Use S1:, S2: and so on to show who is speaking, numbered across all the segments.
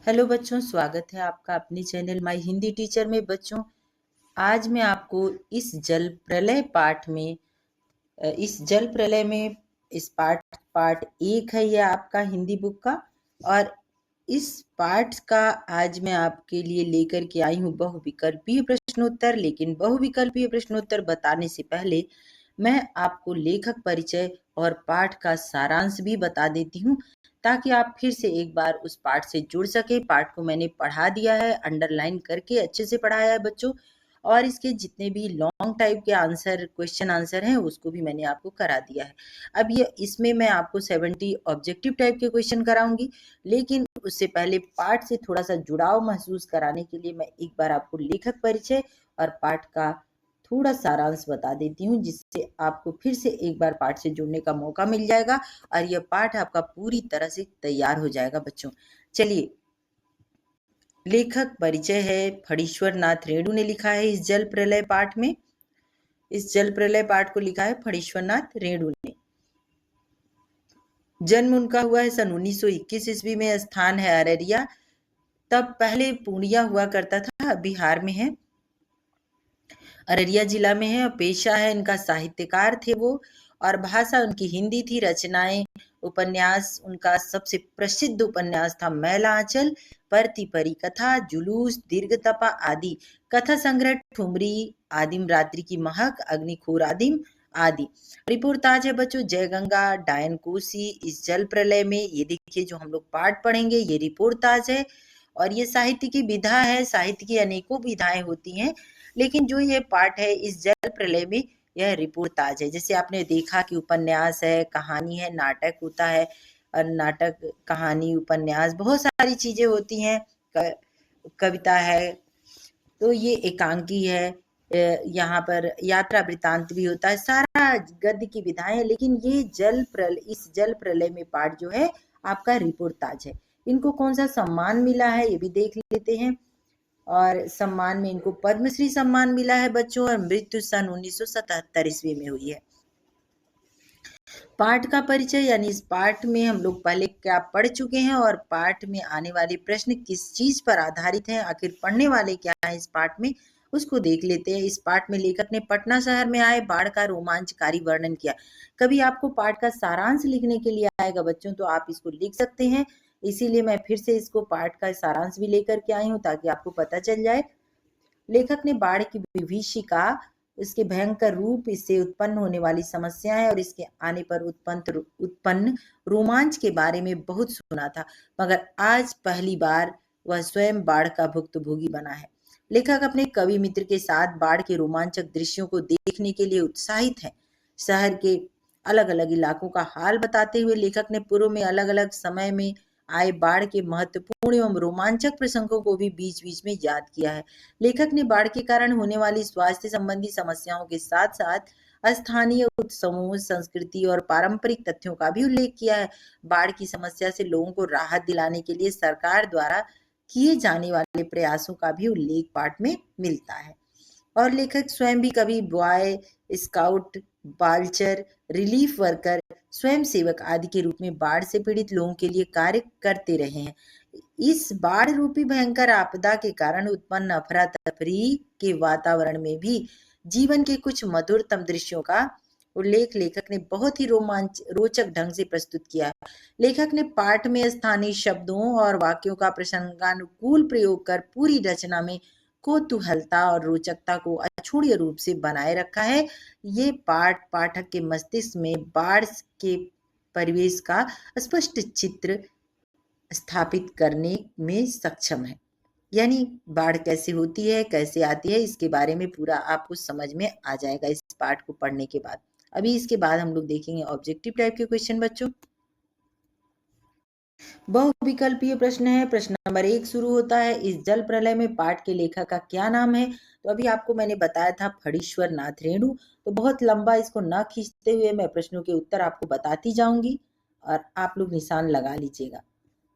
S1: Hello बच्चों, स्वागत है आपका अपने चैनल माय हिंदी टीचर में। बच्चों, आज मैं आपको इस जल प्रलय पाठ में इस पार्ट 1 है यह आपका हिंदी बुक का। और इस पाठ का आज मैं आपके लिए लेकर के आई हूँ बहुविकल्पीय प्रश्नोत्तर। लेकिन बहुविकल्पीय प्रश्नोत्तर बताने से पहले मैं आपको लेखक परिचय और पाठ का सारांश भी बता देती हूँ, ताकि आप फिर से एक बार उस पाठ से जुड़ सके। पाठ को मैंने पढ़ा दिया है, अंडरलाइन करके अच्छे से पढ़ाया है बच्चों। और इसके जितने भी लॉन्ग टाइप के क्वेश्चन आंसर हैं उसको भी मैंने आपको करा दिया है। अब ये इसमें मैं आपको 70 ऑब्जेक्टिव टाइप के क्वेश्चन कराऊंगी, लेकिन उससे पहले पाठ से थोड़ा सा जुड़ाव महसूस कराने के लिए मैं एक बार आपको लेखक परिचय और पाठ का थोड़ा सारांश बता देती हूँ, जिससे आपको फिर से एक बार पाठ से जुड़ने का मौका मिल जाएगा और यह पाठ आपका पूरी तरह से तैयार हो जाएगा। बच्चों चलिए, लेखक परिचय है, फणीश्वर नाथ रेणु ने लिखा है इस जल प्रलय पाठ में। इस जल प्रलय पाठ को लिखा है फणीश्वर नाथ रेणु ने। जन्म उनका हुआ है सन 1921 ईस्वी में। स्थान है अररिया। तब पहले पूर्णिया हुआ करता था, बिहार में है, अररिया जिला में है। और पेशा है इनका साहित्यकार थे वो, और भाषा उनकी हिंदी थी। रचनाएं, उपन्यास, उनका सबसे प्रसिद्ध उपन्यास था मैला आंचल, परती परी कथा, जुलूस, दीर्घ तपा आदि। कथा संग्रह ठुमरी, आदिम रात्रि की महक, अग्निखोर आदिम आदि। रिपोर्टाज है बच्चों जय गंगा, डायन कोसी, इस जल प्रलय में। ये देखिए जो हम लोग पाठ पढ़ेंगे ये रिपोर्टाज है। और ये साहित्य की विधा है। साहित्य की अनेकों विधाएं होती हैं, लेकिन जो ये पाठ है इस जल प्रलय में, यह रिपोर्टाज है। जैसे आपने देखा कि उपन्यास है, कहानी है, नाटक होता है, और नाटक, कहानी, उपन्यास, बहुत सारी चीजें होती हैं, कविता है, तो ये एकांकी है। यहाँ पर यात्रा वृतांत भी होता है, सारा गद्य की विधाएं। लेकिन ये इस जल प्रलय में पाठ जो है आपका रिपोर्टाज है। इनको कौन सा सम्मान मिला है ये भी देख लेते हैं। और सम्मान में इनको पद्मश्री सम्मान मिला है बच्चों, और मृत्यु सन 1977 ईस्वी में हुई है। पाठ का परिचय, यानी इस पाठ में हम लोग पहले क्या पढ़ चुके हैं और पाठ में आने वाले प्रश्न किस चीज पर आधारित हैं, आखिर पढ़ने वाले क्या है इस पाठ में, उसको देख लेते हैं। इस पाठ में लेखक ने पटना शहर में आए बाढ़ का रोमांचकारी वर्णन किया। कभी आपको पाठ का सारांश लिखने के लिए आएगा बच्चों, तो आप इसको लिख सकते हैं। इसीलिए मैं फिर से इसको पाठ का सारांश भी लेकर के आई हूँ, ताकि आपको पता चल जाए। लेखक ने बाढ़ की विभीषिका, इसके भयंकर रूप, इससे उत्पन्न होने वाली समस्याएं और इसके आने पर उत्पन्न रोमांच के बारे में बहुत सुना था, मगर आज पहली बार वह स्वयं बाढ़ का भुक्तभोगी बना है। लेखक अपने कवि मित्र के साथ बाढ़ के रोमांचक दृश्यों को देखने के लिए उत्साहित है। शहर के अलग अलग इलाकों का हाल बताते हुए लेखक ने पूर्व में अलग अलग समय में आए बाढ़ के महत्वपूर्ण एवं रोमांचक प्रसंगों को भी बीच बीच में याद किया है। लेखक ने बाढ़ के कारण होने वाली स्वास्थ्य संबंधी समस्याओं के साथ साथ स्थानीय उत्सवों, संस्कृति और पारंपरिक तथ्यों का भी उल्लेख किया है। बाढ़ की समस्या से लोगों को राहत दिलाने के लिए सरकार द्वारा किए जाने वाले प्रयासों का भी उल्लेख पाठ में मिलता है। और लेखक स्वयं भी कभी बॉय स्काउट, बालचर, रिलीफ वर्कर, स्वयं सेवक आदि के रूप में बाढ़ से पीड़ित लोगों के लिए कार्य करते रहे हैं। इस बाढ़ रूपी भयंकर आपदा के कारण उत्पन्न अफरा तफरी के वातावरण में भी जीवन के कुछ मधुरतम दृश्यों का उल्लेख लेखक ने बहुत ही रोचक ढंग से प्रस्तुत किया है। लेखक ने पाठ में स्थानीय शब्दों और वाक्यों का प्रसंगानुकूल प्रयोग कर पूरी रचना में कौतूहलता और रोचकता को अक्षुण्य रूप से बनाए रखा है। ये पाठ पाठक के मस्तिष्क में बाढ़ के परिवेश का स्पष्ट चित्र स्थापित करने में सक्षम है। यानी बाढ़ कैसे होती है, कैसे आती है, इसके बारे में पूरा आपको समझ में आ जाएगा इस पाठ को पढ़ने के बाद। अभी इसके बाद हम लोग देखेंगे ऑब्जेक्टिव टाइप के क्वेश्चन बच्चों। बहुविकल्पीय प्रश्न है। प्रश्न नंबर 1 शुरू होता है, इस जल प्रलय में पाठ के लेखक का क्या नाम है? तो अभी आपको मैंने बताया था फणीश्वर नाथ रेणु। तो बहुत लंबा इसको न खींचते हुए मैं प्रश्नों के उत्तर आपको बताती जाऊंगी और आप लोग निशान लगा लीजिएगा।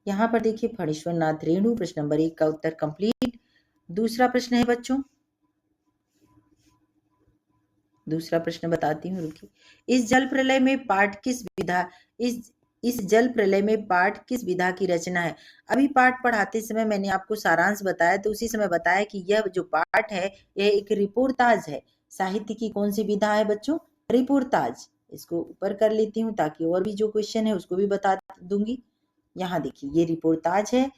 S1: यहाँ पर देखिए फणीश्वर नाथ रेणु, प्रश्न नंबर 1 का उत्तर कंप्लीट। दूसरा प्रश्न है बच्चों, दूसरा प्रश्न बताती हूँ, रुकिए। इस जल प्रलय में पाठ किस विधा इस इस जल प्रलय में पाठ किस विधा की रचना है? अभी पाठ पढ़ाते समय मैंने आपको सारांश बताया, तो उसी समय बताया कि यह जो पाठ है यह एक रिपोर्टाज है। साहित्य की कौन सी विधा है बच्चों? रिपोर्टाज। इसको ऊपर कर लेती हूँ ताकि और भी जो क्वेश्चन है उसको भी बता दूंगी। यहाँ देखिए ये रिपोर्टाज है।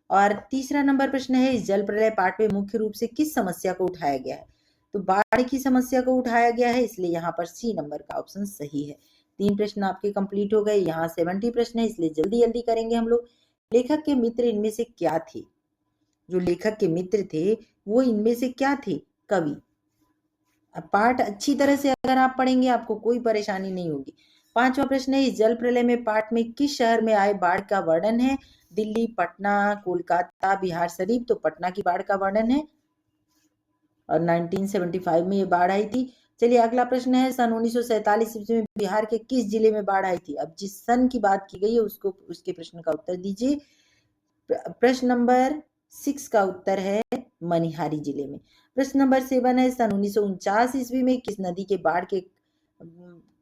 S1: और तीसरा नंबर प्रश्न है, इस जल प्रलय पाठ में मुख्य रूप से किस समस्या को उठाया गया है? तो बाढ़ की समस्या को उठाया गया है, इसलिए यहाँ पर सी नंबर का ऑप्शन सही है। 3 प्रश्न आपके कंप्लीट हो गए। यहाँ 70 प्रश्न है, इसलिए जल्दी जल्दी करेंगे हम लोग। लेखक के मित्र इनमें से क्या थे? जो लेखक के मित्र थे वो इनमें से क्या थे? कवि। अब पाठ अच्छी तरह से अगर आप पढ़ेंगे आपको कोई परेशानी नहीं होगी। 5वां प्रश्न है, इस जल प्रलय में पाठ में किस शहर में आए बाढ़ का वर्णन है? दिल्ली, पटना, कोलकाता, बिहार शरीफ। तो पटना की बाढ़ का वर्णन है और 1975 में ये बाढ़ आई थी। चलिए अगला प्रश्न है, सन 1947 ईस्वी में बिहार के किस जिले में बाढ़ आई थी? अब जिस सन की बात की गई है उसको उसके प्रश्न का उत्तर दीजिए। प्रश्न नंबर 6 का उत्तर है मनिहारी जिले में। प्रश्न नंबर 7 है, सन 1949 ईस्वी में किस नदी के बाढ़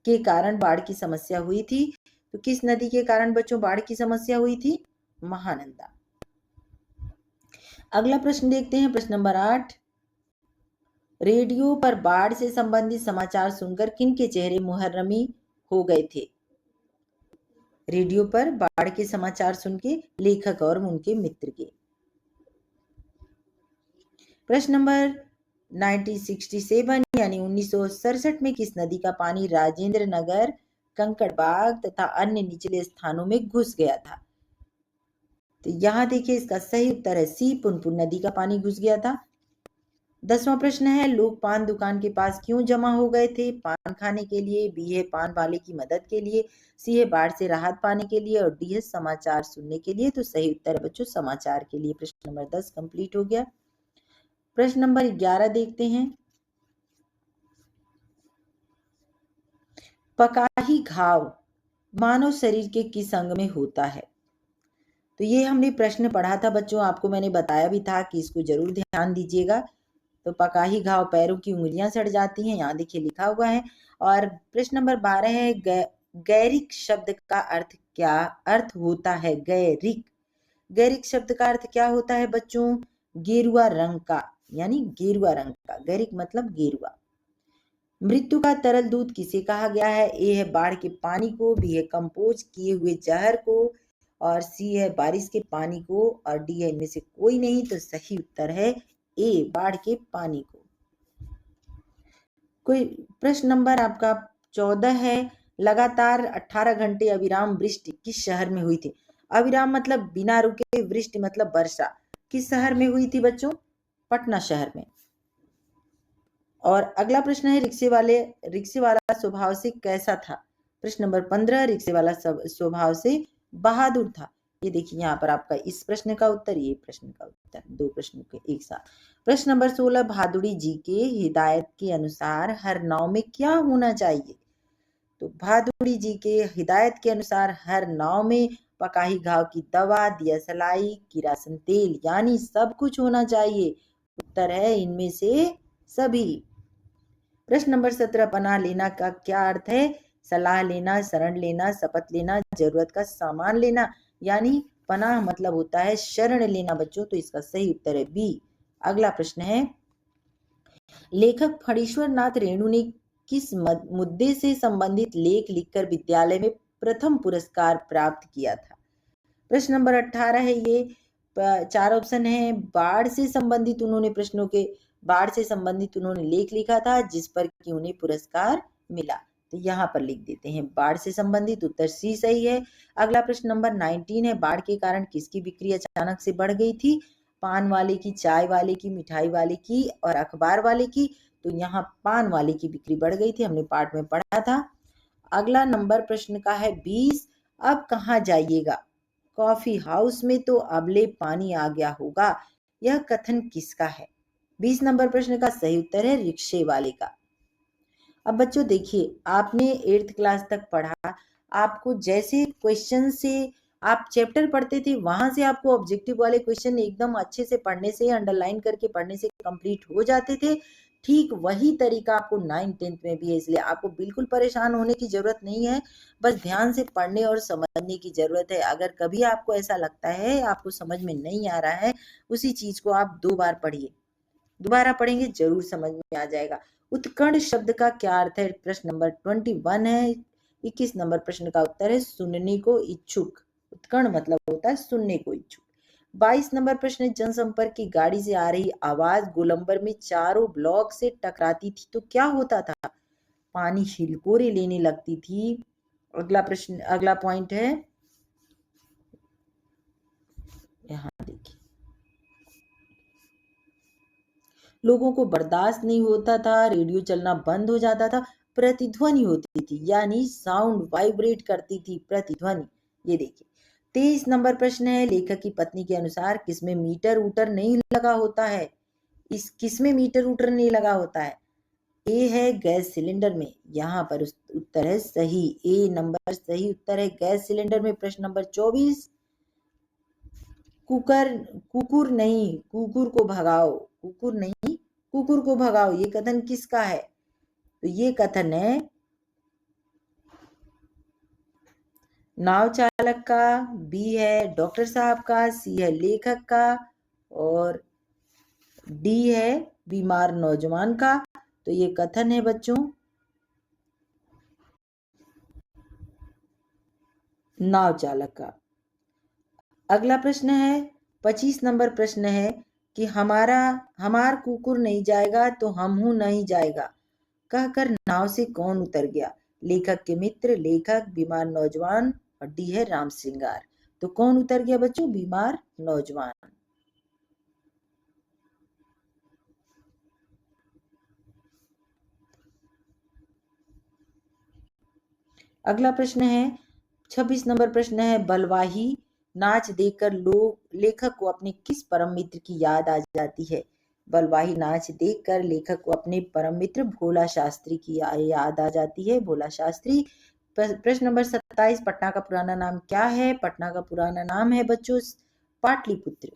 S1: के कारण बाढ़ की समस्या हुई थी? तो किस नदी के कारण बच्चों बाढ़ की समस्या हुई थी? महानंदा। अगला प्रश्न देखते हैं, प्रश्न नंबर 8। रेडियो पर बाढ़ से संबंधित समाचार सुनकर किनके चेहरे मुहर्रमी हो गए थे? रेडियो पर बाढ़ के समाचार सुन के लेखक और उनके मित्र के। प्रश्न नंबर 1967 यानी 1967 में किस नदी का पानी राजेंद्र नगर, कंकड़बाग तथा अन्य निचले स्थानों में घुस गया था? तो यहाँ देखिए इसका सही उत्तर है सी, पुनपुन नदी का पानी घुस गया था। 10वां प्रश्न है, लोग पान दुकान के पास क्यों जमा हो गए थे? पान खाने के लिए, बी है पान वाले की मदद के लिए, सी है बाढ़ से राहत पाने के लिए और डी है समाचार सुनने के लिए। तो सही उत्तर है बच्चों समाचार के लिए। प्रश्न नंबर 10 कंप्लीट हो गया। प्रश्न नंबर 11 देखते हैं, पकाही घाव मानव शरीर के किस अंग में होता है? तो ये हमने प्रश्न पढ़ा था बच्चों, आपको मैंने बताया भी था कि इसको जरूर ध्यान दीजिएगा। तो पकाही घाव पैरों की उंगलियां सड़ जाती हैं, यहाँ देखिए लिखा हुआ है। और प्रश्न नंबर 12 है, गैरिक शब्द का अर्थ होता है? गैरिक शब्द का अर्थ क्या होता है बच्चों? गेरुआ रंग का, यानी गेरुआ रंग का। गैरिक मतलब गेरुआ। मृत्यु का तरल दूध किसे कहा गया है? ए है बाढ़ के पानी को, बी है कंपोज किए हुए जहर को और सी है बारिश के पानी को और डी है इनमें से कोई नहीं। तो सही उत्तर है ए, बाढ़ के पानी को। कोई प्रश्न नंबर आपका 14 है, लगातार 18 घंटे अविराम वृष्टि किस शहर में हुई थी? अविराम मतलब बिना रुके, वृष्टि मतलब वर्षा। किस शहर में हुई थी बच्चों? पटना शहर में। और अगला प्रश्न है, रिक्शे वाला स्वभाव से कैसा था? प्रश्न नंबर 15, रिक्शे वाला स्वभाव से बहादुर था। ये देखिए यहाँ पर आपका इस प्रश्न का उत्तर, ये प्रश्न का उत्तर, दो प्रश्नों के एक साथ। प्रश्न नंबर 16, भादुड़ी जी के हिदायत के अनुसार हर नाव में क्या होना चाहिए? तो भादुड़ी जी के हिदायत के अनुसार हर नाव में पकाही घाव की दवा, दियासलाई, किरासन तेल, यानी सब कुछ होना चाहिए। उत्तर है इनमें से सभी। प्रश्न नंबर 17, पनाह लेना का क्या अर्थ है? सलाह लेना, शरण लेना, शपथ लेना, जरूरत का सामान लेना, यानी पनाह मतलब होता है शरण लेना बच्चों। तो इसका सही उत्तर है बी। अगला प्रश्न है, लेखक फणीश्वर नाथ रेणु ने किस मुद्दे से संबंधित लेख लिखकर विद्यालय में प्रथम पुरस्कार प्राप्त किया था? प्रश्न नंबर 18 है, ये 4 ऑप्शन है। बाढ़ से संबंधित उन्होंने लेख लिखा था जिस पर कि उन्हें पुरस्कार मिला। तो यहाँ पर लिख देते हैं बाढ़ से संबंधित, उत्तर सी सही है। अगला प्रश्न नंबर 19 है, बाढ़ के कारण किसकी बिक्री अचानक से बढ़ गई थी? पान वाले की, चाय वाले की, मिठाई वाले की और अखबार वाले की। तो यहाँ पान वाले की बिक्री बढ़ गई थी, हमने पाठ में पढ़ा था। अगला नंबर प्रश्न का है 20, अब कहाँ जाइएगा? कॉफी हाउस में तो अबले पानी आ गया होगा, यह कथन किसका है? 20 नंबर प्रश्न का सही उत्तर है रिक्शे वाले का। अब बच्चों देखिए, आपने 8th क्लास तक पढ़ा, आपको जैसे क्वेश्चन से आप चैप्टर पढ़ते थे वहां से आपको ऑब्जेक्टिव वाले क्वेश्चन एकदम अच्छे से पढ़ने से, अंडरलाइन करके पढ़ने से कंप्लीट हो जाते थे। ठीक वही तरीका आपको 9th-10th में भी है, इसलिए आपको बिल्कुल परेशान होने की ज़रूरत नहीं है, बस ध्यान से पढ़ने और समझने की ज़रूरत है। अगर कभी आपको ऐसा लगता है आपको समझ में नहीं आ रहा है, उसी चीज़ को आप 2 बार पढ़िए। दोबारा पढ़ेंगे ज़रूर समझ में आ जाएगा। उत्कर्ण शब्द का क्या अर्थ है? प्रश्न नंबर 21 है। 21 नंबर प्रश्न का उत्तर है सुनने को इच्छुक। उत्कर्ण मतलब होता है सुनने को इच्छुक। 22 नंबर प्रश्न है जनसंपर्क की गाड़ी से आ रही आवाज गोलंबर में चारों ब्लॉक से टकराती थी तो क्या होता था? पानी हिलकोरे लेने लगती थी। अगला प्रश्न, अगला पॉइंट है, यहाँ देखिए, लोगों को बर्दाश्त नहीं होता था, रेडियो चलना बंद हो जाता था, प्रतिध्वनि होती थी, यानी साउंड वाइब्रेट करती थी, प्रतिध्वनि। ये देखिए 23 नंबर प्रश्न है लेखक की पत्नी के अनुसार किसमें मीटर ऊटर नहीं लगा होता है? इस किसमें मीटर ऊटर नहीं लगा होता है? ए है गैस सिलेंडर में, यहाँ पर उत्तर है सही, ए नंबर सही उत्तर है गैस सिलेंडर में। प्रश्न नंबर 24, कुकर कुकुर नहीं कुकुर को भगाओ, कुकुर नहीं कुकुर को भगाओ, ये कथन किसका है? तो ये कथन है नाव चालक का, बी है डॉक्टर साहब का, सी है लेखक का और डी है बीमार नौजवान का। तो ये कथन है बच्चों नाव चालक का। अगला प्रश्न है 25 नंबर प्रश्न है कि हमार कुकुर नहीं जाएगा तो हमहू नहीं जाएगा कहकर नाव से कौन उतर गया? लेखक के मित्र, लेखक, बीमार नौजवान और डी है राम श्रृंगार। तो कौन उतर गया बच्चों? बीमार नौजवान। अगला प्रश्न है 26 नंबर प्रश्न है बलवाही नाच देखकर लोग लेखक को अपने किस परम मित्र की याद आ जाती है? बलवाही नाच देखकर लेखक को अपने परम मित्र भोला शास्त्री की याद आ जाती है, भोला शास्त्री। प्रश्न नंबर 27, पटना का पुराना नाम क्या है? पटना का पुराना नाम है बच्चों पाटलिपुत्र।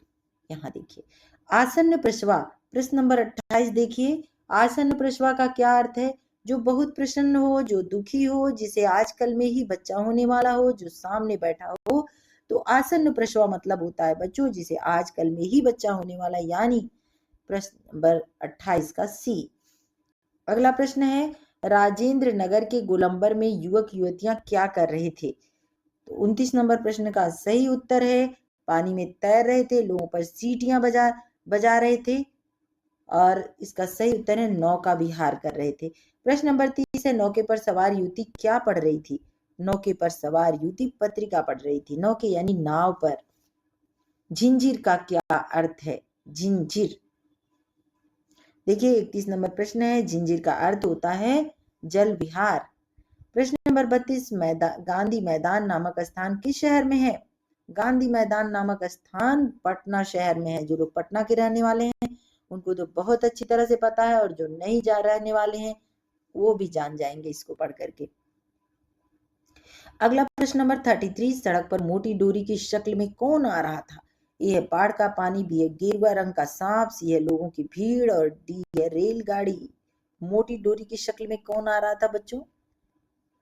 S1: यहाँ देखिए आसन्न प्रसवा। प्रश्न नंबर 28 देखिए, आसन्न प्रसवा का क्या अर्थ है? जो बहुत प्रसन्न हो, जो दुखी हो, जिसे आजकल में ही बच्चा होने वाला हो, जो सामने बैठा हो, तो आसन्न प्रसवा मतलब होता है बच्चों जिसे आजकल में ही बच्चा होने वाला, यानी प्रश्न नंबर 28 का सी। अगला प्रश्न है राजेंद्र नगर के गोलंबर में युवक युवतियां क्या कर रहे थे? तो 29 नंबर प्रश्न का सही उत्तर है पानी में तैर रहे थे, लोगों पर सीटियां बजा बजा रहे थे और इसका सही उत्तर है नौका विहार कर रहे थे। प्रश्न नंबर 30 है नौके पर सवार युवती क्या पढ़ रही थी? नौके पर सवार युवती पत्रिका पढ़ रही थी, नौके यानी नाव पर। झिंझिर का क्या अर्थ है? झिंझिर देखिए 31 नंबर प्रश्न है झिंझिर का अर्थ होता है जल विहार। प्रश्न नंबर 32, गांधी मैदान नामक स्थान किस शहर में है? गांधी मैदान नामक स्थान पटना शहर में है। जो लोग पटना के रहने वाले हैं उनको तो बहुत अच्छी तरह से पता है और जो नहीं जा रहने वाले हैं वो भी जान जाएंगे इसको पढ़ करके। अगला प्रश्न नंबर 33, सड़क पर मोटी डोरी की शक्ल में कौन आ रहा था? ए है बाढ़ का पानी, बी है गेरुआ रंग का सांप, सी है लोगों की भीड़ और डी है रेलगाड़ी। मोटी डोरी की शक्ल में कौन आ रहा था बच्चों?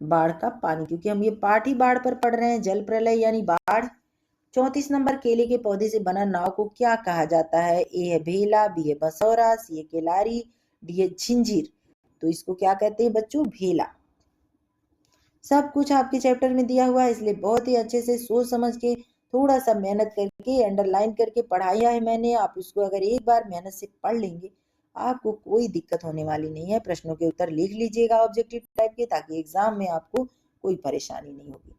S1: बाढ़ का पानी, क्योंकि हम ये पाठ ही बाढ़ पर पढ़ रहे हैं, जल प्रलय यानी बाढ़। 34 नंबर केले के पौधे से बना नाव को क्या कहा जाता है? ए है भेला, बी है बसौरा, सी है केलारी, डी है झिंझिर। तो इसको क्या कहते हैं बच्चों? भेला। सब कुछ आपके चैप्टर में दिया हुआ है इसलिए बहुत ही अच्छे से सोच समझ के थोड़ा सा मेहनत करके अंडरलाइन करके पढ़ाया है मैंने। आप उसको अगर एक बार मेहनत से पढ़ लेंगे आपको कोई दिक्कत होने वाली नहीं है। प्रश्नों के उत्तर लिख लीजिएगा ऑब्जेक्टिव टाइप के, ताकि एग्जाम में आपको कोई परेशानी नहीं होगी।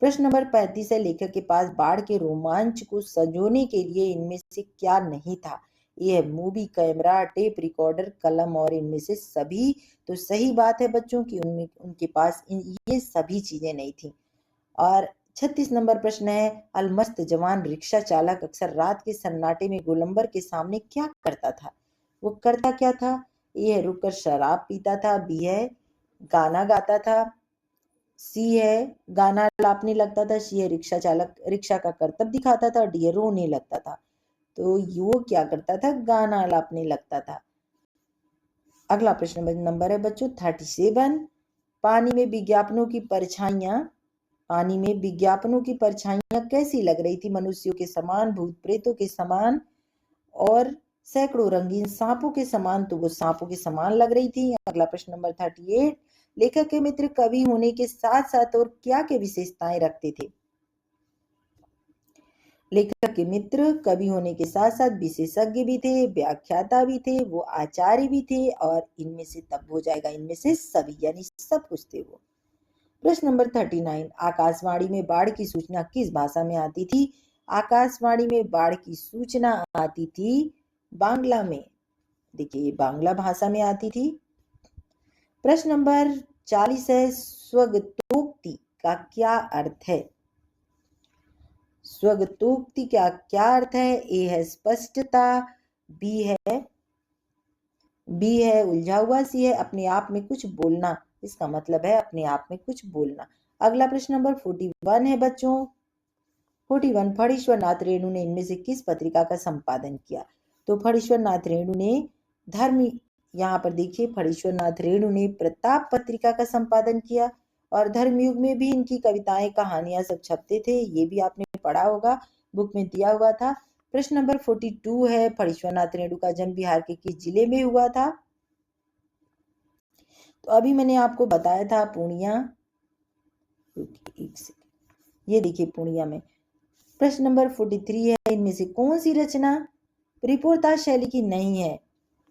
S1: प्रश्न नंबर 35 है लेखक के पास बाढ़ के रोमांच को संजोने के लिए इनमें से क्या नहीं था? ये है मूवी कैमरा, टेप रिकॉर्डर, कलम और इनमें से सभी। तो सही बात है बच्चों की उनमें उनके पास ये सभी चीजें नहीं थी। और 36 नंबर प्रश्न है अलमस्त जवान रिक्शा चालक अक्सर रात के सन्नाटे में गोलंबर के सामने क्या करता था? वो करता क्या था? ये है रुककर शराब पीता था, बी है गाना गाता था, सी है गाना लापने लगता था, सी है रिक्शा चालक रिक्शा का करतब दिखाता था, डी है रोने लगता था। तो वो क्या करता था? गाना लापने लगता था। अगला प्रश्न नंबर है बच्चों 37। पानी में विज्ञापनों की परछाइयां कैसी लग रही थी? मनुष्यों के समान, भूत प्रेतों के समान और सैकड़ों रंगीन सांपों के समान। तो वो सांपों के समान लग रही थी। अगला प्रश्न नंबर 38। लेखक के मित्र कवि होने के साथ साथ और क्या क्या विशेषताएं रखते थे? लेखक के मित्र कवि होने के साथ साथ विशेषज्ञ भी थे, व्याख्याता भी थे, वो आचार्य भी थे और इनमें से तब हो जाएगा इनमें से सभी, यानी सब कुछ थे वो। प्रश्न नंबर 39। आकाशवाणी में बाढ़ की सूचना किस भाषा में आती थी? आकाशवाणी में बाढ़ की सूचना आती थी बांग्ला में। देखिए ये बांग्ला भाषा में आती थी। प्रश्न नंबर 40 है, स्वगतोक्ति का क्या अर्थ है? स्वगतोक्ति का क्या अर्थ है? ए है स्पष्टता, बी है उलझा हुआ, सी है अपने आप में कुछ बोलना। इसका मतलब है अपने आप में कुछ बोलना। अगला प्रश्न नंबर 41 है बच्चों 41। फणीश्वर नाथ रेणु ने इनमें से किस पत्रिका का संपादन किया? तो फणीश्वर नाथ रेणु ने धर्म, यहाँ पर देखिए फणीश्वर नाथ रेणु ने प्रताप पत्रिका का संपादन किया और धर्मयुग में भी इनकी कविताएं कहानियां सब छपते थे। ये भी आपने पढ़ा होगा, बुक में दिया हुआ था। प्रश्न नंबर 42 है, फणीश्वर नाथ रेणु का जन्म बिहार के किस जिले में हुआ था? तो अभी मैंने आपको बताया था पूर्णिया, ये देखिए पूर्णिया में। प्रश्न नंबर 43 है, इनमें से कौन सी रचना रिपोर्टाज शैली की नहीं है?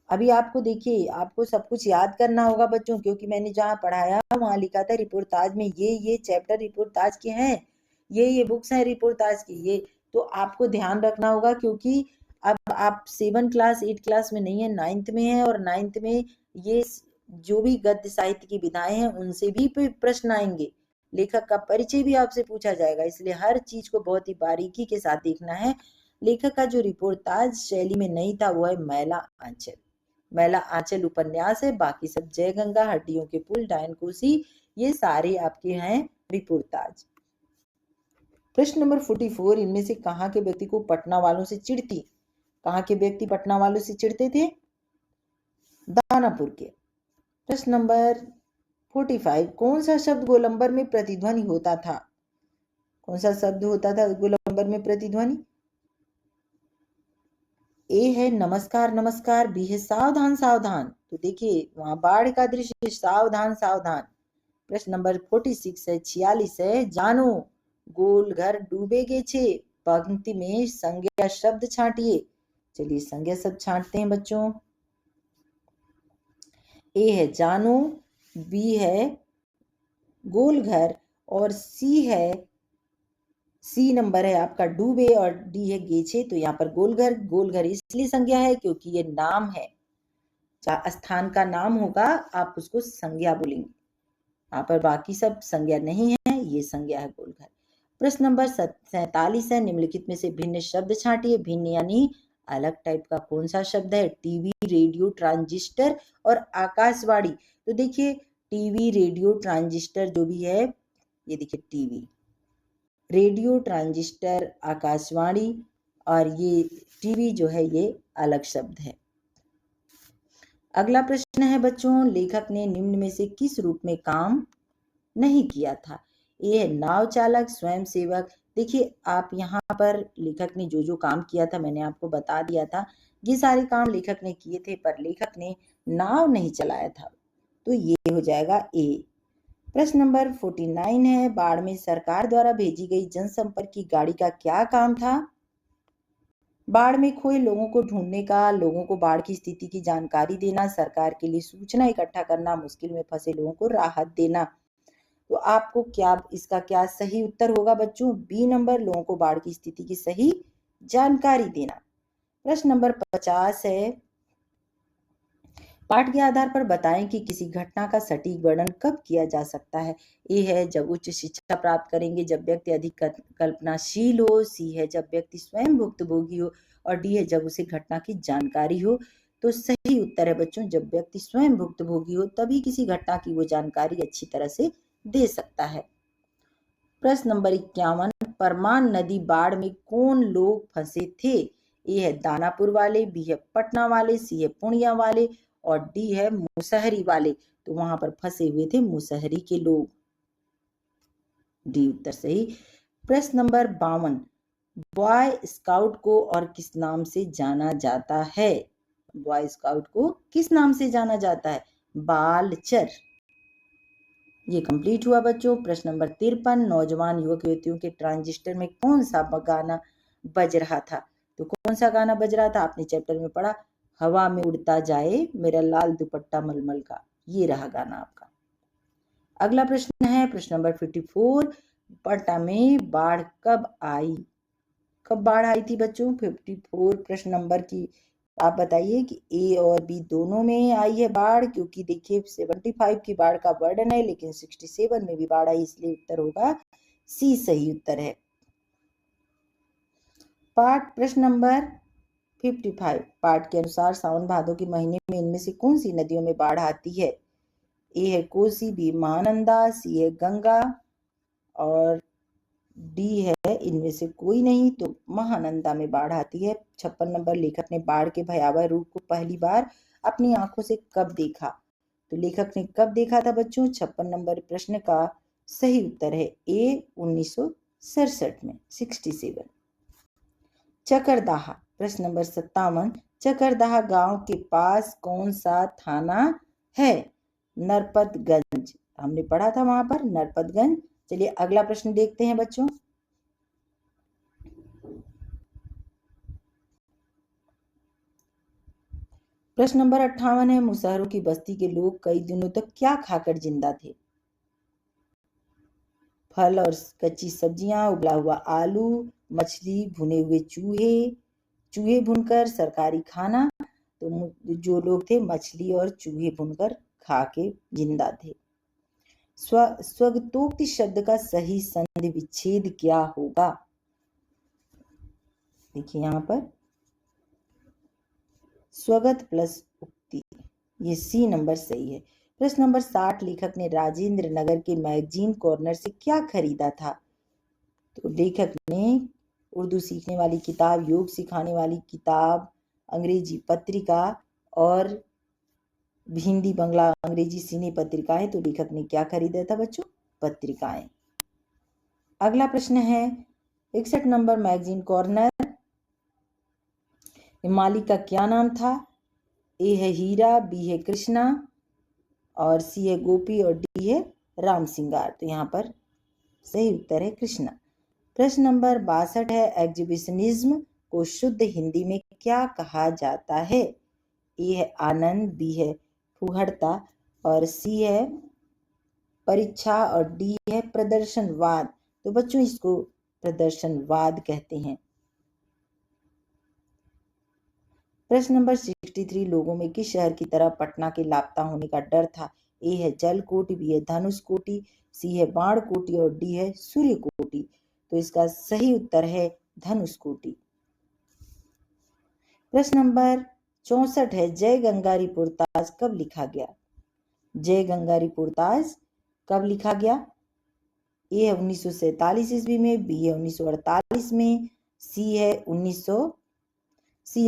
S1: अभी आपको देखिए आपको सब कुछ याद करना होगा बच्चों, क्योंकि मैंने जहाँ पढ़ाया वहां लिखा था रिपोर्टाज में ये चैप्टर रिपोर्टाज के हैं, ये बुक्स हैं रिपोर्टाज की। ये तो आपको ध्यान रखना होगा, क्योंकि अब आप 7 क्लास 8 क्लास में नहीं है, 9th में है, और 9th में ये जो भी गद्य साहित्य की विधाएं हैं उनसे भी प्रश्न आएंगे, लेखक का परिचय भी आपसे पूछा जाएगा, इसलिए हर चीज को बहुत ही बारीकी के साथ देखना है। लेखक का जो रिपोर्टाज शैली में नहीं था वो है मैला आंचल उपन्यास है। बाकी सब जय गंगा, हड्डियों के पुल, डायन कोसी, ये सारे आपके हैं रिपोर्टाज। प्रश्न नंबर 44। इनमें से कहाँ के व्यक्ति को पटना वालों से चिढ़ती? कहाँ के व्यक्ति पटना वालों से चिढ़ते थे? दानापुर के। प्रश्न नंबर 45। कौन सा शब्द गोलंबर में प्रतिध्वनि होता था? कौन सा शब्द होता था गोलंबर में प्रतिध्वनि? ए है नमस्कार नमस्कार, बी है सावधान सावधान। तो देखिए वहां बाढ़ का दृश्य, सावधान सावधान। प्रश्न नंबर 46 है 46 है, जानो गोल घर डूबेगे छे, पंक्ति में संज्ञा शब्द छांटिए। चलिए संज्ञा शब्द छांटते हैं बच्चों। ए है जानो, बी है गोल घर, और सी नंबर है आपका डूबे, और डी है गेछे। तो यहाँ पर गोलघर इसलिए संज्ञा है क्योंकि ये नाम है, स्थान का नाम होगा आप उसको संज्ञा बोलेंगे। यहाँ पर बाकी सब संज्ञा नहीं है, ये संज्ञा है गोलघर। प्रश्न नंबर 47 है, निम्नलिखित में से भिन्न शब्द छांटिए। भिन्न यानी अलग टाइप का कौन सा शब्द है? टीवी, रेडियो, ट्रांजिस्टर और आकाशवाणी। तो देखिए टीवी, रेडियो, ट्रांजिस्टर जो भी है, ये देखिए टीवी, रेडियो, ट्रांजिस्टर, आकाशवाणी, और ये टीवी जो है ये अलग शब्द है। अगला प्रश्न है बच्चों, लेखक ने निम्न में से किस रूप में काम नहीं किया था? ए है नाव चालक, स्वयं सेवक। देखिए आप यहाँ पर लेखक ने जो काम किया था मैंने आपको बता दिया था, ये सारे काम लेखक ने किए थे, पर लेखक ने नाव नहीं चलाया था, तो ये हो जाएगा ए। प्रश्न नंबर 49 है, बाढ़ में सरकार द्वारा भेजी गई जनसंपर्क की गाड़ी का क्या काम था? बाढ़ में खोए लोगों को ढूंढने का, लोगों को बाढ़ की स्थिति की जानकारी देना, सरकार के लिए सूचना इकट्ठा करना, मुश्किल में फंसे लोगों को राहत देना। तो आपको इसका क्या सही उत्तर होगा बच्चों? बी नंबर, लोगों को बाढ़ की स्थिति की सही जानकारी देना। प्रश्न नंबर 50 है, पाठ के आधार पर बताएं कि किसी घटना का सटीक वर्णन कब किया जा सकता है? ए है जब उच्च शिक्षा प्राप्त करेंगे, जब व्यक्ति अधिक कल्पनाशील हो, सी है जब व्यक्ति स्वयं भुक्तभोगी हो, और डी है जब उसे घटना की जानकारी हो। तो सही उत्तर है बच्चों जब व्यक्ति स्वयं भुक्तभोगी हो तभी किसी घटना की वो जानकारी अच्छी तरह से दे सकता है। प्रश्न नंबर 51, परमान नदी बाढ़ में कौन लोग फंसे थे? ए है दानापुर वाले, बी है पटना वाले, सी है पूर्णिया वाले, और डी है मुसहरी वाले, तो वहां पर फंसे हुए थे मुसहरी के लोग। डी उत्तर सही। प्रश्न नंबर 52, बॉय स्काउट को और किस नाम से जाना जाता है? बॉय स्काउट को किस नाम से जाना जाता है? बालचर। ये कंप्लीट हुआ बच्चों। प्रश्न नंबर 53, नौजवान युवक युवतियों के ट्रांजिस्टर में कौन सा गाना बज रहा था? तो कौन सा गाना बज रहा था? आपने चैप्टर में पढ़ा, हवा में उड़ता जाए मेरा लाल दुपट्टा मलमल का, ये रहा गाना आपका। अगला प्रश्न है प्रश्न नंबर 54, पटना में बाढ़ कब आई? कब बाढ़ आई थी बच्चों? 54 प्रश्न नंबर की आप बताइए कि ए और बी दोनों में आई है बाढ़, क्योंकि देखिए 75 की बाढ़ का वर्णन है, लेकिन 67 में भी बाढ़ आई, इसलिए उत्तर होगा सी सही उत्तर है। पाठ प्रश्न नंबर 55, पाठ के अनुसार सावन भादो के महीने में इनमें से कौन सी नदियों में बाढ़ आती है? ए है कोसी, बी महानंदा, सी है गंगा और डी है इनमें से कोई नहीं, तो महानंदा में बाढ़ आती है। 56 नंबर, लेखक ने बाढ़ के भयावह रूप को पहली बार अपनी आंखों से कब देखा? तो लेखक ने कब देखा था बच्चों? 56 नंबर प्रश्न का सही उत्तर है ए 1967 में, 67। चकरदाहा प्रश्न नंबर 57, चकरदाहा गांव के पास कौन सा थाना है? नरपतगंज, हमने पढ़ा था वहां पर नरपतगंज। चलिए अगला प्रश्न देखते हैं बच्चों। प्रश्न नंबर 58 है, मुसहरों की बस्ती के लोग कई दिनों तक क्या खाकर जिंदा थे? फल और कच्ची सब्जियां, उबला हुआ आलू, मछली, भुने हुए चूहे, चूहे भुनकर, सरकारी खाना। तो जो लोग थे मछली और चूहे भुनकर खा के जिंदा थे। स्वगतोक्ति शब्द का सही संधि विच्छेद क्या होगा? देखिए यहां पर स्वगत प्लस उक्ति, ये सी नंबर सही है। प्रश्न नंबर 60, लेखक ने राजेंद्र नगर के मैगजीन कॉर्नर से क्या खरीदा था? तो लेखक ने उर्दू सीखने वाली किताब, योग सिखाने वाली किताब, अंग्रेजी पत्रिका और हिंदी बांग्ला अंग्रेजी सिने पत्रिकाएं। तो लेखक ने क्या खरीदा था बच्चों? पत्रिकाएं। अगला प्रश्न है 61 नंबर, मैगजीन कॉर्नर मालिक का क्या नाम था? ए है हीरा, बी है कृष्णा और सी है गोपी और डी है राम सिंगार। तो यहाँ पर सही उत्तर है कृष्णा। प्रश्न नंबर 62 है, एग्जीबिशनिज्म को शुद्ध हिंदी में क्या कहा जाता है? ए है आनंद, बी है फुहड़ता और सी है परीक्षा और डी है प्रदर्शनवाद। तो बच्चों इसको प्रदर्शनवाद कहते हैं। प्रश्न नंबर 63, लोगों में किस शहर की तरह पटना के लापता होने का डर था? ए है जलकोटि, बी है धनुष कोटि, सी है बाण कोटि और डी है सूर्य कोटि। तो इसका सही उत्तर है धनुष कोटि। प्रश्न नंबर 64 है, जय गंगा रिपोर्ताज कब लिखा गया? जय गंगा रिपोर्ताज कब लिखा गया? ए है 1947 ईस्वी में, बी है 1948 में, सी है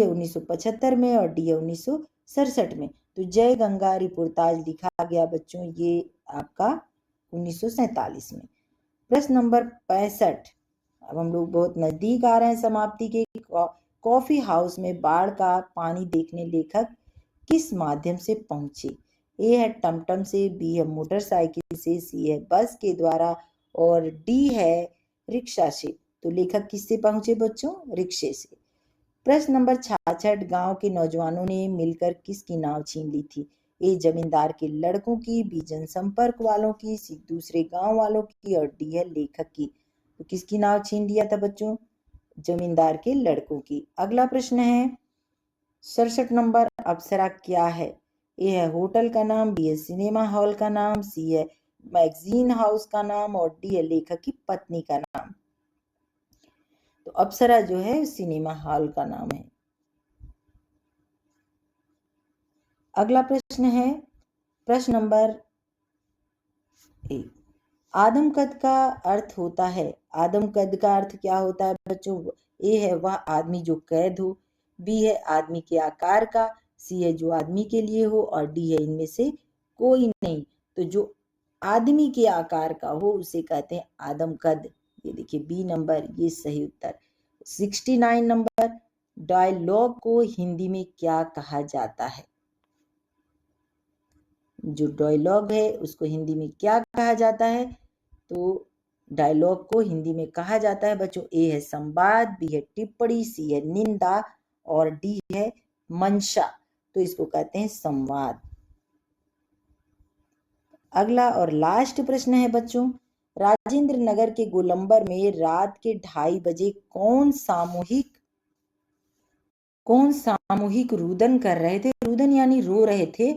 S1: 1975 में और डी है 1967 में। तो जय गंगा रिपोर्ताज लिखा गया बच्चों ये आपका 1947 में। प्रश्न नंबर 65, अब हम लोग बहुत नजदीक आ रहे हैं समाप्ति के। कॉफी हाउस में बाढ़ का पानी देखने लेखक किस माध्यम से पहुंचे? ए है टमटम से, बी है मोटरसाइकिल से, सी है बस के द्वारा और डी है रिक्शा से। तो लेखक किससे पहुंचे बच्चों? रिक्शे से। प्रश्न नंबर 66, गांव के नौजवानों ने मिलकर किसकी नाव छीन ली थी? ए जमींदार के लड़कों की, बी जनसंपर्क वालों की, सी दूसरे गांव वालों की और डी है लेखक की। तो किसकी नाव छीन लिया था बच्चों? जमींदार के लड़कों की। अगला प्रश्न है 67 नंबर, अप्सरा क्या है? ए है होटल का नाम, बी है सिनेमा हॉल का नाम, सी है मैगजीन हाउस का नाम और डी है लेखक की पत्नी का नाम। तो अप्सरा जो है सिनेमा हॉल का नाम है। अगला प्रश्न है प्रश्न नंबर 1, आदमकद का अर्थ होता है? आदमकद का अर्थ क्या होता है बच्चों? ए है वह आदमी जो कैद हो, बी है आदमी के आकार का, सी है जो आदमी के लिए हो और डी है इनमें से कोई नहीं। तो जो आदमी के आकार का हो उसे कहते हैं आदमकद। ये देखिए बी नंबर, ये सही उत्तर। 69 नंबर, डायलॉग को हिंदी में क्या कहा जाता है? जो डायलॉग है उसको हिंदी में क्या कहा जाता है? तो डायलॉग को हिंदी में कहा जाता है बच्चों, ए है संवाद, बी है टिप्पणी, सी है निंदा और डी है मंशा। तो इसको कहते हैं संवाद। अगला और लास्ट प्रश्न है बच्चों, राजेंद्र नगर के गोलंबर में रात के 2:30 बजे कौन सामूहिक रुदन कर रहे थे? रुदन यानी रो रहे थे।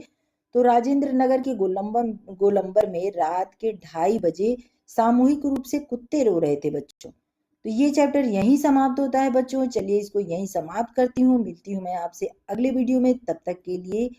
S1: तो राजेंद्र नगर के गोलंबर में रात के 2:30 बजे सामूहिक रूप से कुत्ते रो रहे थे बच्चों। तो ये चैप्टर यहीं समाप्त होता है बच्चों। चलिए इसको यहीं समाप्त करती हूँ, मिलती हूँ मैं आपसे अगले वीडियो में। तब तक के लिए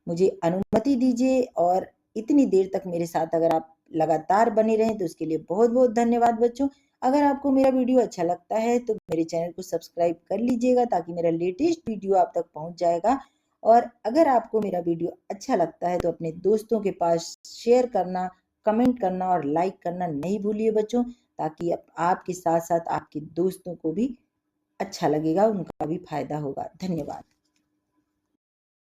S1: मुझे अनुमति दीजिए, और इतनी देर तक मेरे साथ अगर आप लगातार बने रहें तो उसके लिए बहुत बहुत धन्यवाद बच्चों। अगर आपको मेरा वीडियो अच्छा लगता है तो मेरे चैनल को सब्सक्राइब कर लीजिएगा, ताकि मेरा लेटेस्ट वीडियो आप तक पहुंच जाएगा। और अगर आपको मेरा वीडियो अच्छा लगता है तो अपने दोस्तों के पास शेयर करना, कमेंट करना और लाइक करना नहीं भूलिए बच्चों, ताकि आपके साथ साथ आपके दोस्तों को भी अच्छा लगेगा, उनका भी फायदा होगा। धन्यवाद।